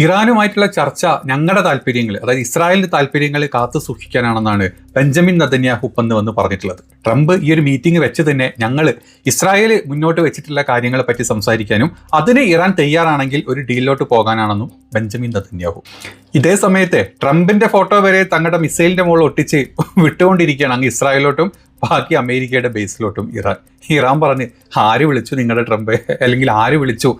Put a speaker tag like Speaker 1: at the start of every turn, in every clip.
Speaker 1: ഇറാനുമായിട്ടുള്ള ചർച്ച ഞങ്ങളുടെ താല്പര്യങ്ങൾ, അതായത് ഇസ്രായേലിന്റെ താല്പര്യങ്ങൾ കാത്തു സൂക്ഷിക്കാനാണെന്നാണ് ബെഞ്ചമിൻ നെതന്യാഹു വന്ന് പറഞ്ഞിട്ടുള്ളത്. ട്രംപ് ഈ ഒരു മീറ്റിംഗ് വെച്ച് തന്നെ ഞങ്ങൾ ഇസ്രായേൽ മുന്നോട്ട് വെച്ചിട്ടുള്ള കാര്യങ്ങളെ പറ്റി സംസാരിക്കാനും അതിന് ഇറാൻ തയ്യാറാണെങ്കിൽ ഒരു ഡീലിലോട്ട് പോകാനാണെന്നും ബെഞ്ചമിൻ നെതന്യാഹു. ഇതേ സമയത്ത് ട്രംപിന്റെ ഫോട്ടോ വരെ തങ്ങളുടെ മിസൈലിന്റെ മുകളിൽ ഒട്ടിച്ച് വിട്ടുകൊണ്ടിരിക്കുകയാണ് അങ്ങ് ഇസ്രായേലിലോട്ടും ബാക്കി അമേരിക്കയുടെ ബേസിലോട്ടും ഇറാൻ പറഞ്ഞ് ആര് വിളിച്ചു നിങ്ങളുടെ ട്രംപ്, അല്ലെങ്കിൽ ആര് വിളിച്ചു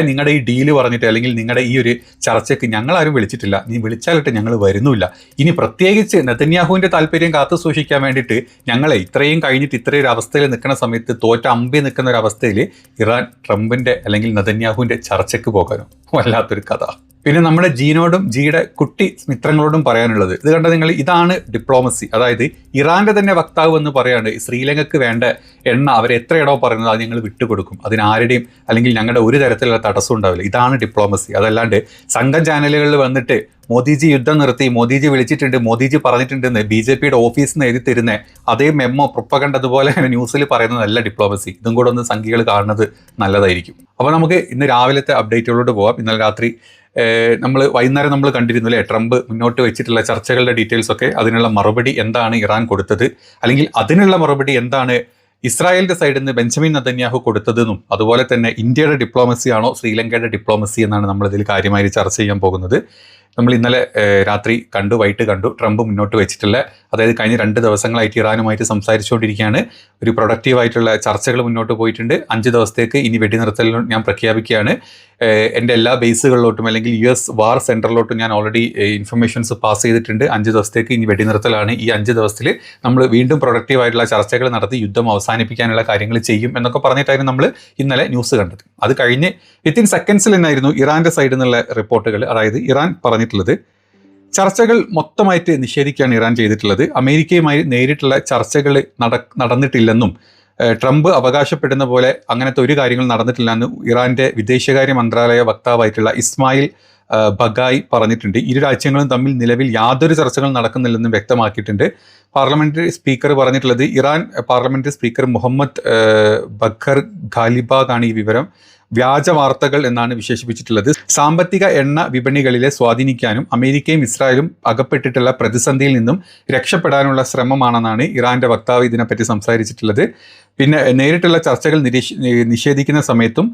Speaker 1: നിങ്ങളുടെ ഈ ഡീല് പറഞ്ഞിട്ട്, അല്ലെങ്കിൽ നിങ്ങളുടെ ഈ ഒരു ചർച്ചയ്ക്ക് ഞങ്ങൾ ആരും വിളിച്ചിട്ടില്ല, നീ വിളിച്ചാലിട്ട് ഞങ്ങൾ വരുന്നില്ല. ഇനി പ്രത്യേകിച്ച് നെതന്യാഹുവിന്റെ താല്പര്യം കാത്തു സൂക്ഷിക്കാൻ വേണ്ടിയിട്ട് ഞങ്ങളെ ഇത്രയും കഴിഞ്ഞിട്ട് ഇത്രയൊരു അവസ്ഥയിൽ നിൽക്കുന്ന സമയത്ത് തോറ്റ അമ്പി നിൽക്കുന്ന ഒരു അവസ്ഥയിൽ ഇറാൻ ട്രംപിന്റെ അല്ലെങ്കിൽ നെതന്യാഹുവിന്റെ ചർച്ചയ്ക്ക് പോകാനോ വല്ലാത്തൊരു കഥ. പിന്നെ നമ്മുടെ ജീനോടും ജിയുടെ കുട്ടി മിത്രങ്ങളോടും പറയാനുള്ളത് ഇത് കണ്ട നിങ്ങൾ, ഇതാണ് ഡിപ്ലോമസി. അതായത് ഇറാന്റെ തന്നെ വക്താവ് എന്ന് പറയാണ് ശ്രീലങ്കയ്ക്ക് വേണ്ട എണ്ണ അവർ എത്ര ഇടോ പറയുന്നത് അത് ഞങ്ങൾ വിട്ടുകൊടുക്കും, അതിനാരുടെയും അല്ലെങ്കിൽ ഞങ്ങളുടെ ഒരു തരത്തിലുള്ള തടസ്സം ഉണ്ടാവില്ല. ഇതാണ് ഡിപ്ലോമസി. അതല്ലാണ്ട് സംഘം ചാനലുകളിൽ വന്നിട്ട് മോദിജി യുദ്ധം നിർത്തി, മോദിജി വിളിച്ചിട്ടുണ്ട്, മോദിജി പറഞ്ഞിട്ടുണ്ടെന്ന് BJPയുടെ ഓഫീസിൽ നിന്ന് എഴുതി തരുന്ന അതേ മെമ്മോ പ്രൊപ്പഗണ്ട അതുപോലെ ന്യൂസിൽ പറയുന്നതല്ല ഡിപ്ലോമസി. ഇതും കൂടെ ഒന്ന് സംഖ്യകൾ കാണുന്നത് നല്ലതായിരിക്കും. അപ്പോൾ നമുക്ക് ഇന്ന് രാവിലത്തെ അപ്ഡേറ്റുകളോട് പോവാം. ഇന്നലെ രാത്രി വൈകുന്നേരം നമ്മൾ കണ്ടിരുന്നു അല്ലേ, ട്രംപ് മുന്നോട്ട് വെച്ചിട്ടുള്ള ചർച്ചകളുടെ ഡീറ്റെയിൽസ് ഒക്കെ, അതിനുള്ള മറുപടി എന്താണ് ഇറാൻ കൊടുത്തത്, അല്ലെങ്കിൽ അതിനുള്ള മറുപടി എന്താണ് ഇസ്രായേലിന്റെ സൈഡിൽ നിന്ന് ബെഞ്ചമിൻ നെതന്യാഹു കൊടുത്തതെന്നും, അതുപോലെ തന്നെ ഇന്ത്യയുടെ ഡിപ്ലോമസി ആണോ ശ്രീലങ്കയുടെ ഡിപ്ലോമസി എന്നാണ് നമ്മളിതിൽ കാര്യമായി ചർച്ച ചെയ്യാൻ പോകുന്നത്. നമ്മൾ ഇന്നലെ രാത്രി വൈകിട്ട് കണ്ടു ട്രംപ് മുന്നോട്ട് വെച്ചിട്ടുള്ള, അതായത് കഴിഞ്ഞ 2 ദിവസങ്ങളായിട്ട് ഇറാനുമായിട്ട് സംസാരിച്ചുകൊണ്ടിരിക്കുകയാണ്. ഒരു പ്രൊഡക്റ്റീവായിട്ടുള്ള ചർച്ചകൾ മുന്നോട്ട് പോയിട്ടുണ്ട്. 5 ദിവസത്തേക്ക് ഇനി വെടിനിർത്തൽ ഞാൻ പ്രഖ്യാപിക്കുകയാണ്. എൻ്റെ എല്ലാ ബേസുകളിലോട്ടും അല്ലെങ്കിൽ US വാർ സെൻറ്ററിലോട്ടും ഞാൻ ഓൾറെഡി ഇൻഫർമേഷൻസ് പാസ് ചെയ്തിട്ടുണ്ട്. 5 ദിവസത്തേക്ക് ഇനി വെടിനിർത്തലാണ്. ഈ 5 ദിവസത്തിൽ നമ്മൾ വീണ്ടും പ്രൊഡക്റ്റീവായിട്ടുള്ള ചർച്ചകൾ നടത്തി യുദ്ധം അവസാനിപ്പിക്കാനുള്ള കാര്യങ്ങൾ ചെയ്യും എന്നൊക്കെ പറഞ്ഞിട്ടായിരുന്നു നമ്മൾ ഇന്നലെ ന്യൂസ് കണ്ടത്. അത് കഴിഞ്ഞ് വിത്തിൻ സെക്കൻഡ്സിൽ തന്നെയായിരുന്നു ഇറാൻ്റെ സൈഡിൽ നിന്നുള്ള റിപ്പോർട്ടുകൾ. അതായത് ഇറാൻ പറഞ്ഞിട്ടുള്ളത് ചർച്ചകൾ മൊത്തമായിട്ട് നിഷേധിക്കുകയാണ് ഇറാൻ ചെയ്തിട്ടുള്ളത്. അമേരിക്കയുമായി നേരിട്ടുള്ള ചർച്ചകൾ നടന്നിട്ടില്ലെന്നും ട്രംപ് അവകാശപ്പെടുന്ന പോലെ അങ്ങനത്തെ ഒരു കാര്യങ്ങൾ നടന്നിട്ടില്ലെന്ന് ഇറാന്റെ വിദേശകാര്യ മന്ത്രാലയ വക്താവായിട്ടുള്ള ഇസ്മായിൽ ബഗായി പറഞ്ഞിട്ടുണ്ട്. ഇരു രാജ്യങ്ങളും തമ്മിൽ നിലവിൽ യാതൊരു ചർച്ചകളും നടക്കുന്നില്ലെന്നും വ്യക്തമാക്കിയിട്ടുണ്ട്. പാർലമെന്ററി സ്പീക്കർ പറഞ്ഞിട്ടുള്ളത്, ഇറാൻ പാർലമെന്ററി സ്പീക്കർ മുഹമ്മദ് ബഖർ ഖാലിബാഗാണ് ഈ വിവരം വ്യാജ വാർത്തകൾ എന്നാണ് വിശേഷിപ്പിച്ചിട്ടുള്ളത്. സാമ്പത്തിക എണ്ണ വിപണികളിലെ സ്വാധീനിക്കാനും അമേരിക്കയും ഇസ്രായേലും അകപ്പെട്ടിട്ടുള്ള പ്രതിസന്ധിയിൽ നിന്നും രക്ഷപ്പെടാനുള്ള ശ്രമമാണെന്നാണ് ഇറാന്റെ വക്താവ് ഇതിനെപ്പറ്റി സംസാരിച്ചിട്ടുള്ളത്. പിന്നെ നേരിട്ടുള്ള ചർച്ചകൾ നിഷേധിക്കുന്ന സമയത്തും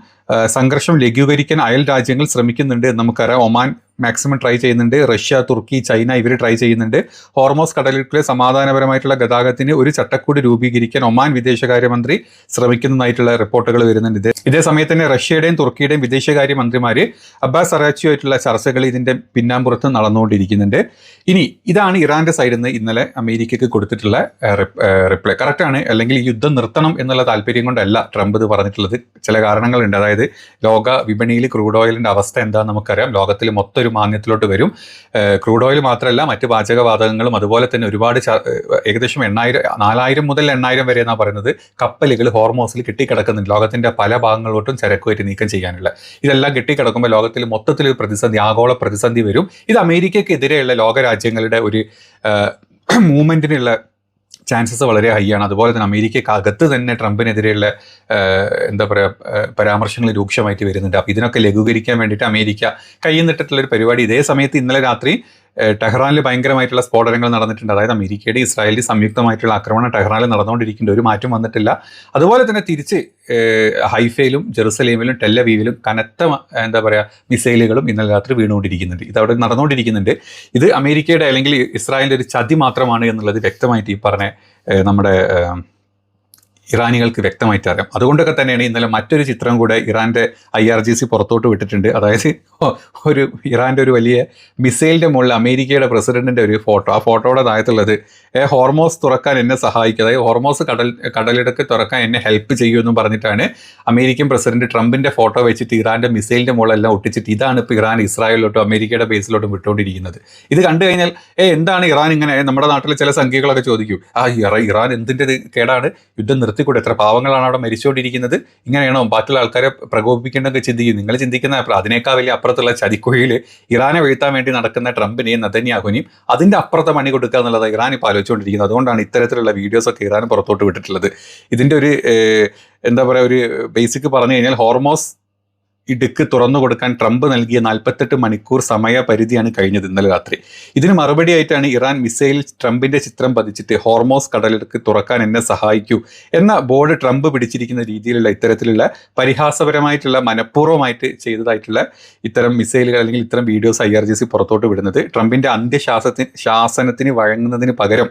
Speaker 1: സംഘർഷം ലഘൂകരിക്കാൻ അയൽ രാജ്യങ്ങൾ ശ്രമിക്കുന്നുണ്ട് എന്ന് നമുക്കറിയാം. ഒമാൻ മാക്സിമം ട്രൈ ചെയ്യുന്നുണ്ട്, റഷ്യ, തുർക്കി, ചൈന ഇവർ ട്രൈ ചെയ്യുന്നുണ്ട്. ഹോർമോസ് കടലിലെ സമാധാനപരമായിട്ടുള്ള ഗതാഗതത്തിന് ഒരു ചട്ടക്കൂട് രൂപീകരിക്കാൻ ഒമാൻ വിദേശകാര്യമന്ത്രി ശ്രമിക്കുന്നതായിട്ടുള്ള റിപ്പോർട്ടുകൾ വരുന്നുണ്ട്. ഇതേ സമയത്ത് തന്നെ റഷ്യയുടെയും തുർക്കിയുടെയും വിദേശകാര്യമന്ത്രിമാർ അബ്ബാസ് അറാച്ചിയുമായിട്ടുള്ള ചർച്ചകൾ ഇതിൻ്റെ പിന്നാമ്പുറത്ത് നടന്നുകൊണ്ടിരിക്കുന്നുണ്ട്. ഇനി ഇതാണ് ഇറാന്റെ സൈഡിൽ നിന്ന് ഇന്നലെ അമേരിക്കയ്ക്ക് കൊടുത്തിട്ടുള്ള റിപ്ലൈ. കറക്റ്റാണ്, അല്ലെങ്കിൽ ഈ യുദ്ധം നിർത്തണം എന്നുള്ള താല്പര്യം കൊണ്ടല്ല ട്രംപ് ഇത് പറഞ്ഞിട്ടുള്ളത്. ചില കാരണങ്ങളുണ്ട്. അതായത് ലോക വിപണിയിൽ ക്രൂഡ് ഓയിലിന്റെ അവസ്ഥ എന്താണെന്ന് നമുക്കറിയാം. ലോകത്തിൽ മൊത്തം ഒരു മാന്യത്തിലോട്ട് വരും. ക്രൂഡ് ഓയിൽ മാത്രമല്ല, മറ്റ് പാചകവാതകങ്ങളും അതുപോലെ തന്നെ ഒരുപാട് ഏകദേശം 4000 മുതൽ 8000 വരെ എന്നാണ് പറയുന്നത് കപ്പലുകൾ ഹോർമോസിൽ കെട്ടിക്കിടക്കുന്നുണ്ട്. ലോകത്തിന്റെ പല ഭാഗങ്ങളിലോട്ടും ചരക്കുമായിട്ട് നീക്കം ചെയ്യാനുള്ള. ഇതെല്ലാം കെട്ടിക്കിടക്കുമ്പോൾ ലോകത്തിൽ മൊത്തത്തിലൊരു പ്രതിസന്ധി, ആഗോള പ്രതിസന്ധി വരും. ഇത് അമേരിക്കക്കെതിരെയുള്ള ലോകരാജ്യങ്ങളുടെ ഒരു മൂവ്മെന്റിനുള്ള ചാൻസസ് വളരെ ഹൈ ആണ്. അതുപോലെ തന്നെ അമേരിക്കയ്ക്ക് അകത്ത് തന്നെ ട്രംപിനെതിരെയുള്ള പരാമർശങ്ങൾ രൂക്ഷമായിട്ട് വരുന്നുണ്ട്. അപ്പോൾ ഇതിനൊക്കെ ലഘൂകരിക്കാൻ വേണ്ടിയിട്ട് അമേരിക്ക കയ്യിൽ പരിപാടി. ഇതേ സമയത്ത് ഇന്നലെ രാത്രി ടെഹ്റാനിൽ ഭയങ്കരമായിട്ടുള്ള സ്ഫോടനങ്ങൾ നടന്നിട്ടുണ്ട്. അതായത് അമേരിക്കയുടെ ഇസ്രായേലിൽ സംയുക്തമായിട്ടുള്ള ആക്രമണം ടെഹ്റാനിൽ നടന്നുകൊണ്ടിരിക്കുന്നുണ്ട്. ഒരു മാറ്റം വന്നിട്ടില്ല. അതുപോലെ തന്നെ തിരിച്ച് ഹൈഫയിലും ജെറുസലേമിലും ടെല്ലവീവിലും കനത്ത മിസൈലുകളും ഇന്നലെ രാത്രി വീണുകൊണ്ടിരിക്കുന്നുണ്ട്. ഇതവിടെ നടന്നുകൊണ്ടിരിക്കുന്നുണ്ട്. ഇത് അമേരിക്കയുടെ അല്ലെങ്കിൽ ഇസ്രായേലിൻ്റെ ഒരു ചതി മാത്രമാണ് എന്നുള്ളത് വ്യക്തമായിട്ട് ഈ പറഞ്ഞ നമ്മുടെ ഇറാനികൾക്ക് വ്യക്തമായിട്ട് അറിയാം. അതുകൊണ്ടൊക്കെ തന്നെയാണ് ഇന്നലെ മറ്റൊരു ചിത്രം കൂടെ ഇറാൻ്റെ IRGC പുറത്തോട്ട് വിട്ടിട്ടുണ്ട്. അതായത് ഒരു ഇറാൻ്റെ ഒരു വലിയ മിസൈലിൻ്റെ മുകളിൽ അമേരിക്കയുടെ പ്രസിഡന്റിൻ്റെ ഒരു ഫോട്ടോ. ആ ഫോട്ടോയുടെ താഴത്തുള്ളത് ഹോർമോസ് തുറക്കാൻ എന്നെ സഹായിക്കുക, അതായത് ഹോർമോസ് കടലിടുക്ക് തുറക്കാൻ എന്നെ ഹെൽപ്പ് ചെയ്യുമെന്നും പറഞ്ഞിട്ടാണ് അമേരിക്കൻ പ്രസിഡന്റ് ട്രംപിൻ്റെ ഫോട്ടോ വെച്ചിട്ട് ഇറാൻ്റെ മിസൈലിൻ്റെ മുകളിലെല്ലാം ഒട്ടിച്ചിട്ട് ഇതാണ് ഇപ്പോൾ ഇറാൻ ഇസ്രായേലിലോട്ടും അമേരിക്കയുടെ ബേസിലോട്ടും വിട്ടുകൊണ്ടിരിക്കുന്നത്. ഇത് കണ്ടു കഴിഞ്ഞാൽ എന്താണ് ഇറാൻ ഇങ്ങനെ, നമ്മുടെ നാട്ടിലെ ചില സംഖ്യകളൊക്കെ ചോദിക്കും, ഇറാൻ എന്തിൻ്റെ കേടാണ്, യുദ്ധം നിർത്തിക്കൂടെ, എത്ര പാവങ്ങളാണ് അവിടെ മരിച്ചുകൊണ്ടിരിക്കുന്നത്, ഇങ്ങനെയാണോ ബാക്കിയുള്ള ആൾക്കാരെ പ്രകോപിപ്പിക്കേണ്ടതൊക്കെ ചിന്തിക്കും. നിങ്ങൾ ചിന്തിക്കുന്ന അതിനേക്കാൾ വലിയ അപ്പുറത്തുള്ള ചതിക്കുഴിയിൽ ഇറാനെ വീഴ്ത്താൻ വേണ്ടി നടക്കുന്ന ട്രംപിനെയും നെതന്യാഹുവിനെയും അതിൻ്റെ അപ്പുറത്തെ പണി കൊടുക്കുക എന്നുള്ളത് ഇറാൻ ഇപ്പോൾ ആലോചിച്ചുകൊണ്ടിരിക്കുന്നത്. അതുകൊണ്ടാണ് ഇത്തരത്തിലുള്ള വീഡിയോസൊക്കെ ഇറാൻ പുറത്തോട്ട് വിട്ടിട്ടുള്ളത്. ഇതിൻ്റെ ഒരു ഒരു ബേസിക് പറഞ്ഞു കഴിഞ്ഞാൽ ഹോർമോസ് ഇടുക്ക് തുറന്നു കൊടുക്കാൻ ട്രംപ് നൽകിയ 48 മണിക്കൂർ സമയപരിധിയാണ് കഴിഞ്ഞത് ഇന്നലെ രാത്രി. ഇതിന് മറുപടിയായിട്ടാണ് ഇറാൻ മിസൈൽ ട്രംപിന്റെ ചിത്രം പതിച്ചിട്ട് ഹോർമോസ് കടലിടുക്ക് തുറക്കാൻ എന്നെ സഹായിക്കൂ എന്ന ബോർഡ് ട്രംപ് പിടിച്ചിരിക്കുന്ന രീതിയിലുള്ള ഇത്തരത്തിലുള്ള പരിഹാസപരമായിട്ടുള്ള മനഃപൂർവ്വമായിട്ട് ചെയ്തതായിട്ടുള്ള ഇത്തരം മിസൈലുകൾ അല്ലെങ്കിൽ ഇത്തരം വീഡിയോസ് IRGC പുറത്തോട്ട് വിടുന്നത് ട്രംപിന്റെ ശാസനത്തിന് വഴങ്ങുന്നതിന് പകരം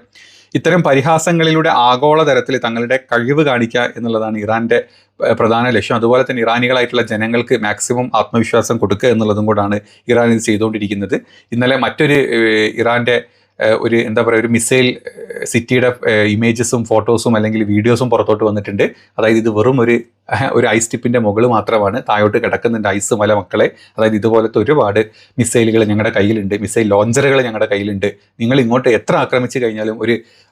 Speaker 1: ഇത്തരം പരിഹാസങ്ങളിലൂടെ ആഗോളതലത്തിൽ തങ്ങളുടെ കഴിവ് കാണിക്കുക എന്നുള്ളതാണ് ഇറാന്റെ പ്രധാന ലക്ഷ്യം. അതുപോലെ തന്നെ ഇറാനികളായിട്ടുള്ള ജനങ്ങൾക്ക് മാക്സിമം ആത്മവിശ്വാസം കൊടുക്കുക എന്നുള്ളതും കൂടാണ് ഇറാൻ ഇത് ചെയ്തുകൊണ്ടിരിക്കുന്നത്. ഇന്നലെ മറ്റൊരു ഇറാന്റെ ഒരു എന്താ പറയുക ഒരു മിസൈൽ സിറ്റിയുടെ ഇമേജസും ഫോട്ടോസും അല്ലെങ്കിൽ വീഡിയോസും പുറത്തോട്ട് വന്നിട്ടുണ്ട്. അതായത് ഇത് വെറും ഒരു ഐസ് ടിപ്പിൻ്റെ മുകൾ മാത്രമാണ്, താഴോട്ട് കിടക്കുന്നുണ്ട് ഐസ് മല മക്കളെ. അതായത് ഇതുപോലത്തെ ഒരുപാട് മിസൈലുകൾ ഞങ്ങളുടെ കയ്യിലുണ്ട്, മിസൈൽ ലോഞ്ചറുകൾ ഞങ്ങളുടെ കയ്യിലുണ്ട്. നിങ്ങൾ ഇങ്ങോട്ട് എത്ര ആക്രമിച്ചു കഴിഞ്ഞാലും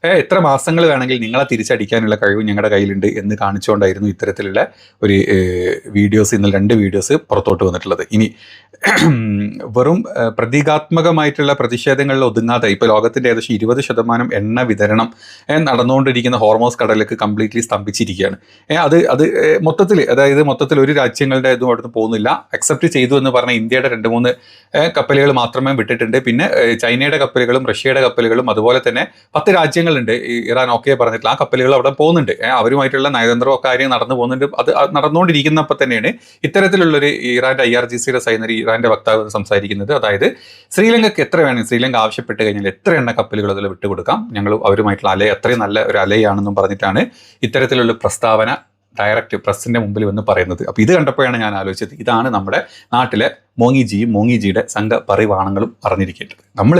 Speaker 1: എത്ര മാസങ്ങൾ വേണമെങ്കിൽ നിങ്ങളെ തിരിച്ചടിക്കാനുള്ള കഴിവ് ഞങ്ങളുടെ കയ്യിലുണ്ട് എന്ന് കാണിച്ചുകൊണ്ടായിരുന്നു ഇത്തരത്തിലുള്ള ഒരു വീഡിയോസ്, ഇന്നലെ 2 വീഡിയോസ് പുറത്തോട്ട് വന്നിട്ടുള്ളത്. ഇനി വെറും പ്രതീകാത്മകമായിട്ടുള്ള പ്രതിഷേധങ്ങളിൽ ഒതുങ്ങാതെ ഇപ്പോൾ ലോകത്തിൻ്റെ ഏകദേശം 20% എണ്ണ വിതരണം നടന്നുകൊണ്ടിരിക്കുന്ന ഹോർമോസ് കടലിലേക്ക് കംപ്ലീറ്റ്ലി സ്തംഭിച്ചിരിക്കുകയാണ്. മൊത്തത്തിൽ ഒരു രാജ്യങ്ങളുടെ ഇതും അടുത്ത് പോകുന്നില്ല. അക്സെപ്റ്റ് ചെയ്തു എന്ന് പറഞ്ഞ ഇന്ത്യയുടെ 2-3 കപ്പലുകൾ മാത്രമേ വിട്ടിട്ടുണ്ട്. പിന്നെ ചൈനയുടെ കപ്പലുകളും റഷ്യയുടെ കപ്പലുകളും അതുപോലെ തന്നെ 10 രാജ്യങ്ങളുണ്ട് ഇറാൻ പറഞ്ഞിട്ടില്ല, ആ കപ്പലുകൾ അവിടെ പോകുന്നുണ്ട്. അവരുമായിട്ടുള്ള നയതന്ത്ര കാര്യം നടന്നു പോകുന്നുണ്ട്. അത് നടന്നുകൊണ്ടിരിക്കുന്നപ്പോൾ തന്നെയാണ് ഇത്തരത്തിലുള്ളൊരു ഇറാന്റെ IRGCയുടെ സൈനികർ ഇറാന്റെ വക്താവ് സംസാരിക്കുന്നത്. അതായത് ശ്രീലങ്കയ്ക്ക് എത്ര വേണം, ശ്രീലങ്ക ആവശ്യപ്പെട്ട് കഴിഞ്ഞാൽ എത്ര എണ്ണ കപ്പലുകൾ അതിൽ വിട്ടുകൊടുക്കാം, ഞങ്ങൾ അവരുമായിട്ടുള്ള അത്രയും നല്ല ഒരു അലയാണെന്നും പറഞ്ഞിട്ടാണ് ഇത്തരത്തിലുള്ള പ്രസ്താവന ഡയറക്റ്റ് പ്രസിന്റെ മുമ്പിൽ വന്ന് പറയുന്നത്. അപ്പോൾ ഇത് കണ്ടപ്പോഴാണ് ഞാൻ ആലോചിച്ചത്, ഇതാണ് നമ്മുടെ നാട്ടിലെ മോങ്ങിജിയും മോങ്ങിജിയുടെ സംഘപരിവാണങ്ങളും അറിഞ്ഞിരിക്കേണ്ടത്. നമ്മൾ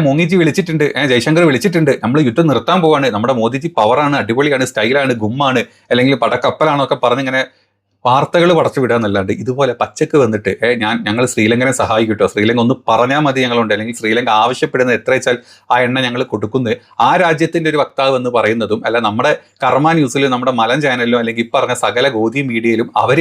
Speaker 1: മോങ്ങിജി വിളിച്ചിട്ടുണ്ട്, ജയശങ്കർ വിളിച്ചിട്ടുണ്ട്, നമ്മൾ യുദ്ധം നിർത്താൻ പോവാണ്, നമ്മുടെ മോദിജി പവറാണ്, അടിപൊളിയാണ്, സ്റ്റൈലാണ്, ഗുമ്മാണ്, അല്ലെങ്കിൽ പടക്കപ്പലാണോ ഒക്കെ പറഞ്ഞിങ്ങനെ വാർത്തകൾ പടച്ചു വിടുക എന്നല്ലാണ്ട് ഇതുപോലെ പച്ചക്ക് വന്നിട്ട് ഞങ്ങൾ ശ്രീലങ്കനെ സഹായിക്കട്ടോ, ശ്രീലങ്ക ഒന്ന് പറഞ്ഞാൽ മതി ഞങ്ങളുണ്ട്, അല്ലെങ്കിൽ ശ്രീലങ്ക ആവശ്യപ്പെടുന്നത് എത്ര വെച്ചാൽ ആ എണ്ണ ഞങ്ങൾ കൊടുക്കുന്നത് ആ രാജ്യത്തിൻ്റെ ഒരു വക്താവ് എന്ന് പറയുന്നതും അല്ല. നമ്മുടെ കർമ്മ ന്യൂസിലും നമ്മുടെ മലൻ ചാനലിലും അല്ലെങ്കിൽ പറഞ്ഞ സകല ഗോതി മീഡിയയിലും അവർ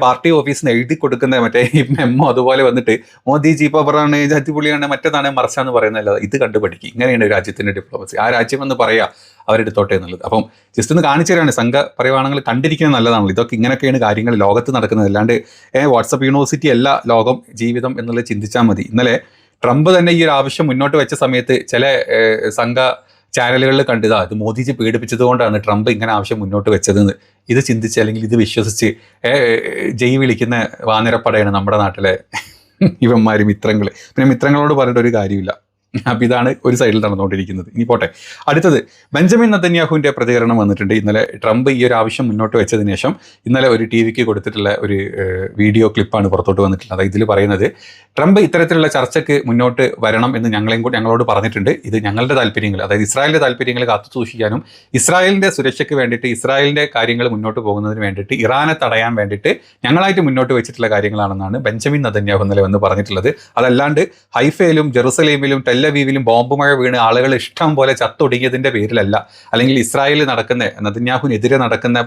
Speaker 1: പാർട്ടി ഓഫീസിൽ നിന്ന് എഴുതി കൊടുക്കുന്ന മറ്റേ മെമ്മോ അതുപോലെ വന്നിട്ട് മോദിജി പവറാണ്, അടിപൊളിയാണ്, മറ്റേതാണ് മറിച്ചാന്ന് പറയുന്നതല്ല. ഇത് കണ്ടുപഠിക്കും. ഇങ്ങനെയാണ് രാജ്യത്തിൻ്റെ ഡിപ്ലോമസി. ആ രാജ്യം എന്ന് പറയുക അവരെടുത്തോട്ടെ എന്നുള്ളത്. അപ്പം ജസ്റ്റ് ഒന്ന് കാണിച്ചു തരാണ്, സംഘപരിവാണങ്ങൾ കണ്ടിരിക്കുന്നത് നല്ലതാണല്ലോ. ഇതൊക്കെ ഇങ്ങനെയൊക്കെയാണ് കാര്യങ്ങൾ ലോകത്ത് നടക്കുന്നത്. അല്ലാണ്ട് വാട്സപ്പ് യൂണിവേഴ്സിറ്റി അല്ല ലോകം ജീവിതം എന്നുള്ളത് ചിന്തിച്ചാൽ മതി. ഇന്നലെ ട്രംപ് തന്നെ ഈ ഒരു ആവശ്യം മുന്നോട്ട് വെച്ച സമയത്ത് ചില സംഘ ചാനലുകളിൽ കണ്ടതാ ഇത് മോദിജി പീഡിപ്പിച്ചത് കൊണ്ടാണ് ട്രംപ് ഇങ്ങനെ ആവശ്യം മുന്നോട്ട് വെച്ചതെന്ന്. ഇത് ചിന്തിച്ച് അല്ലെങ്കിൽ ഇത് വിശ്വസിച്ച് ജയ് വിളിക്കുന്ന വാനരപ്പടയാണ് നമ്മുടെ നാട്ടിലെ ഇവന്മാർ മിത്രങ്ങൾ. പിന്നെ മിത്രങ്ങളോട് പറഞ്ഞിട്ട് ഒരു കാര്യമില്ല. അപ്പം ഇതാണ് ഒരു സൈഡിൽ നടന്നുകൊണ്ടിരിക്കുന്നത്. ഇനി പോട്ടെ, അടുത്തത് ബെഞ്ചമിൻ നെതന്യാഹുവിൻ്റെ പ്രതികരണം വന്നിട്ടുണ്ട്. ഇന്നലെ ട്രംപ് ഈ ഒരു ആവശ്യം മുന്നോട്ട് വെച്ചതിന് ശേഷം ഇന്നലെ ഒരു TV കൊടുത്തിട്ടുള്ള ഒരു വീഡിയോ ക്ലിപ്പാണ് പുറത്തോട്ട് വന്നിട്ടുള്ളത്. അതായത് ഇതിൽ പറയുന്നത് ട്രംപ് ഇത്തരത്തിലുള്ള ചർച്ചയ്ക്ക് മുന്നോട്ട് വരണം എന്ന് ഞങ്ങളോട് പറഞ്ഞിട്ടുണ്ട്. ഇത് ഞങ്ങളുടെ താല്പര്യങ്ങൾ, അതായത് ഇസ്രായേലിൻ്റെ താല്പര്യങ്ങൾ കാത്തു സൂക്ഷിക്കാനും ഇസ്രായേലിൻ്റെ സുരക്ഷയ്ക്ക് വേണ്ടിയിട്ട് ഇസ്രായേലിൻ്റെ കാര്യങ്ങൾ മുന്നോട്ട് പോകുന്നതിന് വേണ്ടിയിട്ട് ഇറാനെ തടയാൻ വേണ്ടിയിട്ട് ഞങ്ങളായിട്ട് മുന്നോട്ട് വെച്ചിട്ടുള്ള കാര്യങ്ങളാണെന്നാണ് ബെഞ്ചമിൻ നെതന്യാഹു ഇന്നലെ വന്ന് പറഞ്ഞിട്ടുള്ളത്. അതല്ലാണ്ട് ഹൈഫയിലും ജെറുസലേമിലും ടെല്ലവീവിലും ബോംബ് മഴ വീണ് ആളുകൾ ഇഷ്ടം പോലെ ചത്തൊടുങ്ങിയതിൻ്റെ പേരിലല്ല, അല്ലെങ്കിൽ ഇസ്രായേലിൽ നടക്കുന്ന നെതന്യാഹുവിനെതിരെ നടക്കുന്ന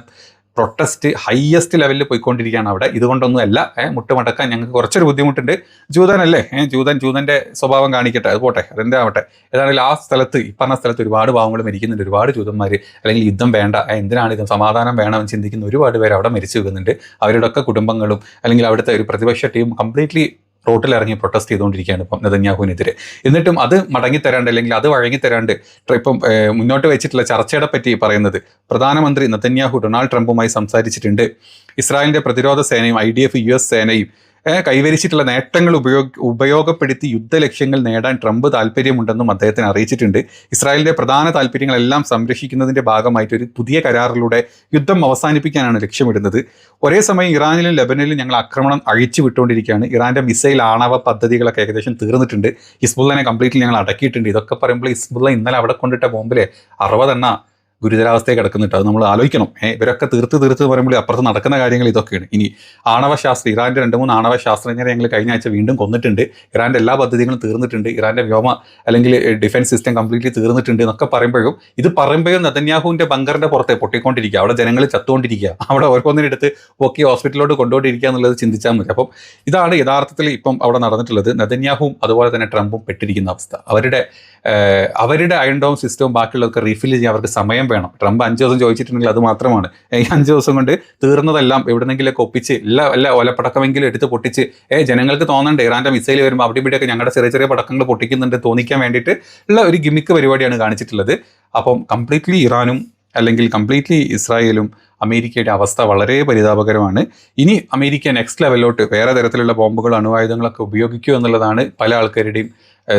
Speaker 1: പ്രൊട്ടസ്റ്റ് ഹയസ്റ്റ് ലെവലിൽ പോയിക്കൊണ്ടിരിക്കുകയാണ് അവിടെ. ഇതുകൊണ്ടൊന്നും അല്ല, മുട്ടുമടക്കാൻ ഞങ്ങൾക്ക് കുറച്ചൊരു ബുദ്ധിമുട്ടുണ്ട്. ജൂതനല്ലേ, ജൂതൻ്റെ സ്വഭാവം കാണിക്കട്ടെ, അത് പോട്ടെ, അതെന്താ ആവട്ടെ. ഏതാണെങ്കിലും ആ സ്ഥലത്ത് ഈ പറഞ്ഞ സ്ഥലത്ത് ഒരുപാട് പാവങ്ങൾ മരിക്കുന്നുണ്ട്, ഒരുപാട് ജൂതന്മാർ അല്ലെങ്കിൽ യുദ്ധം വേണ്ട, എന്തിനാണ് ഇത്, സമാധാനം വേണമെന്ന് ചിന്തിക്കുന്ന ഒരുപാട് പേര് അവിടെ മരിച്ചു വെക്കുന്നുണ്ട്. അവരുടെയൊക്കെ കുടുംബങ്ങളും അല്ലെങ്കിൽ അവിടുത്തെ ഒരു പ്രതിപക്ഷ ടീം കംപ്ലീറ്റ്ലി റോട്ടിലിറങ്ങി പ്രൊട്ടസ്റ്റ് ചെയ്തുകൊണ്ടിരിക്കുകയാണ് ഇപ്പം നെതന്യാഹുവിനെതിരെ. എന്നിട്ടും അത് മടങ്ങിത്തരാണ്ട് അല്ലെങ്കിൽ അത് വഴങ്ങിത്തരാണ്ട് ഇപ്പം മുന്നോട്ട് വെച്ചിട്ടുള്ള ചർച്ചയുടെ പറ്റി പറയുന്നത് പ്രധാനമന്ത്രി നെതന്യാഹു ഡൊണാൾഡ് ട്രംപുമായി സംസാരിച്ചിട്ടുണ്ട്. ഇസ്രായേലിൻ്റെ പ്രതിരോധ സേനയും IDF US സേനയും കൈവരിച്ചിട്ടുള്ള നേട്ടങ്ങൾ ഉപയോഗപ്പെടുത്തി യുദ്ധലക്ഷ്യങ്ങൾ നേടാൻ ട്രംപ് താല്പര്യമുണ്ടെന്നും അദ്ദേഹത്തിന് അറിയിച്ചിട്ടുണ്ട്. ഇസ്രായേലിൻ്റെ പ്രധാന താല്പര്യങ്ങളെല്ലാം സംരക്ഷിക്കുന്നതിൻ്റെ ഭാഗമായിട്ട് ഒരു പുതിയ കരാറിലൂടെ യുദ്ധം അവസാനിപ്പിക്കാനാണ് ലക്ഷ്യമിടുന്നത്. ഒരേ സമയം ഇറാനിലും ലെബനനിലും ഞങ്ങൾ ആക്രമണം അഴിച്ചു വിട്ടുകൊണ്ടിരിക്കുകയാണ്. ഇറാൻ്റെ മിസൈൽ ആണവ പദ്ധതികളൊക്കെ ഏകദേശം തീർന്നിട്ടുണ്ട്. ഹിസ്ബുള്ളനെ കംപ്ലീറ്റ്ലി ഞങ്ങൾ അടക്കിയിട്ടുണ്ട്. ഇതൊക്കെ പറയുമ്പോൾ ഹിസ്ബുള്ള ഇന്നലെ അവിടെ കൊണ്ടിട്ട ബോംബിലെ 60 എണ്ണ ഗുരുതരാവസ്ഥയെ കിടക്കുന്നുണ്ട്. അത് നമ്മൾ ആലോചിക്കണം. ഇവരൊക്കെ തീർത്ത് പറയുമ്പോൾ അപ്പുറത്ത് നടക്കുന്ന കാര്യങ്ങൾ ഇതൊക്കെയാണ്. ഇനി ആണവശാസ്ത്രം, ഇറാൻ്റെ 2-3 ആണവ ശാസ്ത്രജ്ഞരെ ഞങ്ങൾ കഴിഞ്ഞ ആഴ്ച വീണ്ടും കൊന്നിട്ടുണ്ട്. ഇറാൻ്റെ എല്ലാ പദ്ധതികളും തീർന്നിട്ടുണ്ട്. ഇറാൻ്റെ വ്യോമ അല്ലെങ്കിൽ ഡിഫൻസ് സിസ്റ്റം കംപ്ലീറ്റ്ലി തീർന്നിട്ടുണ്ട് എന്നൊക്കെ പറയുമ്പോഴും നെതന്യാഹുവിൻ്റെ ബങ്കറിൻ്റെ പുറത്തെ പൊട്ടിക്കൊണ്ടിരിക്കുക, അവിടെ ജനങ്ങൾ ചത്തുകൊണ്ടിരിക്കുക, അവിടെ ഓരോന്നിനെടുത്ത് പൊക്കി ഹോസ്പിറ്റലിലോട്ട് കൊണ്ടുകൊണ്ടിരിക്കുക എന്നുള്ളത് ചിന്തിച്ചാൽ മതി. അപ്പം ഇതാണ് യഥാർത്ഥത്തിൽ ഇപ്പം അവിടെ നടന്നിട്ടുള്ളത്. നെതന്യാഹുവും അതുപോലെ തന്നെ ട്രംപും പെട്ടിരിക്കുന്ന അവസ്ഥ. അവരുടെ അയൺ ഡോം സിസ്റ്റവും ബാക്കിയുള്ളതൊക്കെ റീഫിൽ ചെയ്യാൻ അവർക്ക് സമയം സമയം വേണം. ട്രംപ് 5 ദിവസം ചോദിച്ചിട്ടുണ്ടെങ്കിൽ അത് മാത്രമാണ്. ഈ 5 ദിവസം കൊണ്ട് തീർന്നതെല്ലാം എവിടെന്നെങ്കിലൊക്കെ ഒപ്പിച്ച് എല്ലാ ഒലപ്പടക്കമെങ്കിലും എടുത്ത് പൊട്ടിച്ച് ജനങ്ങൾക്ക് തോന്നണ്ടേ ഇറാൻ്റെ മിസൈൽ വരുമ്പോൾ അവിടെ ഇവിടെയൊക്കെ ഞങ്ങളുടെ ചെറിയ ചെറിയ പടക്കങ്ങൾ പൊട്ടിക്കുന്നുണ്ട് തോന്നിക്കാൻ വേണ്ടിയിട്ട് ഉള്ള ഒരു ഗിമിക്ക് പരിപാടിയാണ് കാണിച്ചിട്ടുള്ളത്. അപ്പം കംപ്ലീറ്റ്ലി ഇറാനും അല്ലെങ്കിൽ കംപ്ലീറ്റ്ലി ഇസ്രായേലും അമേരിക്കയുടെ അവസ്ഥ വളരെ പരിതാപകരമാണ്. ഇനി അമേരിക്ക നെക്സ്റ്റ് ലെവലിലോട്ട് വേറെ തരത്തിലുള്ള ബോംബുകൾ അണുവായുധങ്ങളൊക്കെ ഉപയോഗിക്കുമോ എന്നുള്ളതാണ് പല ആൾക്കാരുടെയും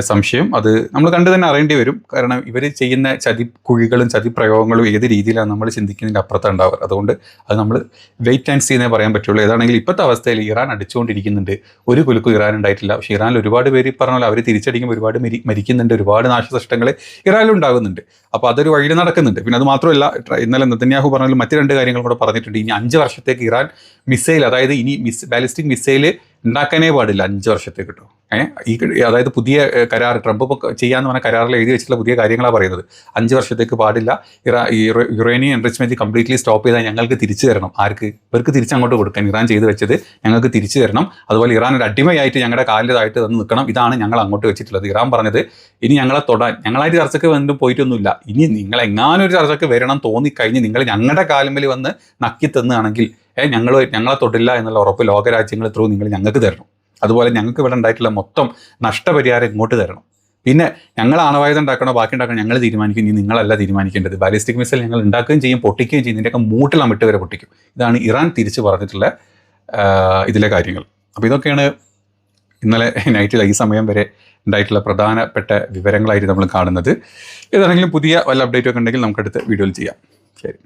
Speaker 1: സംശയം. അത് നമ്മൾ കണ്ടു തന്നെ അറിയേണ്ടി വരും. കാരണം ഇവർ ചെയ്യുന്ന ചതിക്കുഴികളും ചതിപ്രയോഗങ്ങളും ഏത് രീതിയിലാണ് നമ്മൾ ചിന്തിക്കുന്നതിൻ്റെ അപ്പുറത്താണ് ഉണ്ടാവുക. അതുകൊണ്ട് അത് നമ്മൾ വെയിറ്റ് ആൻഡ് സീ എന്നേ പറയാൻ പറ്റുള്ളൂ. ഏതാണെങ്കിൽ ഇപ്പോഴത്തെ അവസ്ഥയിൽ ഇറാൻ അടിച്ചുകൊണ്ടിരിക്കുന്നുണ്ട്. ഒരു കുലുക്കും ഇറാൻ ഉണ്ടായിട്ടില്ല. പക്ഷേ ഇറാനിൽ ഒരുപാട് പേര് പറഞ്ഞാൽ അവർ തിരിച്ചടിക്കുമ്പോൾ ഒരുപാട് മരിക്കുന്നുണ്ട്, ഒരുപാട് നാശനഷ്ടങ്ങൾ ഇറാനിലുണ്ടാകുന്നുണ്ട്. അപ്പോൾ അതൊരു വഴിയിൽ നടക്കുന്നുണ്ട്. പിന്നെ അത് മാത്രമല്ല, ഇന്നലെ നെതന്യാഹു പറഞ്ഞാൽ മറ്റ് 2 കാര്യങ്ങൾ കൂടെ പറഞ്ഞിട്ടുണ്ട്. ഇനി 5 വർഷത്തേക്ക് ഇറാൻ മിസൈൽ, അതായത് ഇനി ബാലിസ്റ്റിക് മിസൈൽ ഉണ്ടാക്കാനേ പാടില്ല 5 വർഷത്തേക്ക് കേട്ടോ. അതായത് പുതിയ കരാർ ട്രംപ് ഇപ്പോൾ ചെയ്യാന്ന് പറഞ്ഞ കരാറിൽ എഴുതി വെച്ചിട്ടുള്ള പുതിയ കാര്യങ്ങളാണ് പറയുന്നത്. 5 വർഷത്തേക്ക് പാടില്ല. യുറേനിയം എൻറിച്ച്മെന്റ് കംപ്ലീറ്റ്ലി സ്റ്റോപ്പ് ചെയ്താൽ ഞങ്ങൾക്ക് തിരിച്ചു തരണം. ഇവർക്ക് തിരിച്ചങ്ങോട്ട് കൊടുക്കാൻ ഇറാൻ ചെയ്ത് വെച്ചത് ഞങ്ങൾക്ക് തിരിച്ചു തരണം. അതുപോലെ ഇറാൻ ഒരു അടിമയായിട്ട് ഞങ്ങളുടെ കാലിലായിട്ട് വന്ന് നിൽക്കണം. ഇതാണ് ഞങ്ങൾ അങ്ങോട്ട് വെച്ചിട്ടുള്ളത്. ഇറാൻ പറഞ്ഞത് ഇനി ഞങ്ങളെ തൊടാൻ ഞങ്ങളായിട്ട് ചർച്ചയ്ക്ക് വന്നിട്ട് പോയിട്ടൊന്നുമില്ല. ഇനി നിങ്ങൾ എങ്ങാനൊരു ചർച്ചയ്ക്ക് വരണം തോന്നിക്കഴിഞ്ഞ് നിങ്ങൾ ഞങ്ങളുടെ കാലുമ്പിൽ വന്ന് നക്കി തന്നുകയാണെങ്കിൽ ഞങ്ങളെ തൊട്ടില്ല എന്നുള്ള ഉറപ്പ് ലോകരാജ്യങ്ങൾ ത്രൂ നിങ്ങൾ ഞങ്ങൾക്ക് തരണം. അതുപോലെ ഞങ്ങൾക്ക് ഇവിടെ ഉണ്ടായിട്ടുള്ള മൊത്തം നഷ്ടപരിഹാരം ഇങ്ങോട്ട് തരണം. പിന്നെ ഞങ്ങൾ ആണവായുധം ഉണ്ടാക്കണോ ബാക്കി ഉണ്ടാക്കണോ ഞങ്ങൾ തീരുമാനിക്കും. ഇനി നിങ്ങളല്ല തീരുമാനിക്കേണ്ടത്. ബാലിസ്റ്റിക് മിസൈൽ ഞങ്ങൾ ഉണ്ടാക്കുകയും ചെയ്യും, പൊട്ടിക്കുകയും ചെയ്യും. ഇതിൻ്റെയൊക്കെ മൂട്ടിലാണ് വിട്ട് വരെ പൊട്ടിക്കും. ഇതാണ് ഇറാൻ തിരിച്ച് പറഞ്ഞിട്ടുള്ള ഇതിലെ കാര്യങ്ങൾ. അപ്പോൾ ഇതൊക്കെയാണ് ഇന്നലെ നൈറ്റിൽ ഈ സമയം വരെ ഉണ്ടായിട്ടുള്ള പ്രധാനപ്പെട്ട വിവരങ്ങളായിട്ട് നമ്മൾ കാണുന്നത്. ഏതാണെങ്കിലും പുതിയ വല്ല അപ്ഡേറ്റ് ഒക്കെ ഉണ്ടെങ്കിൽ നമുക്കടുത്ത് വീഡിയോയിൽ ചെയ്യാം. ശരി.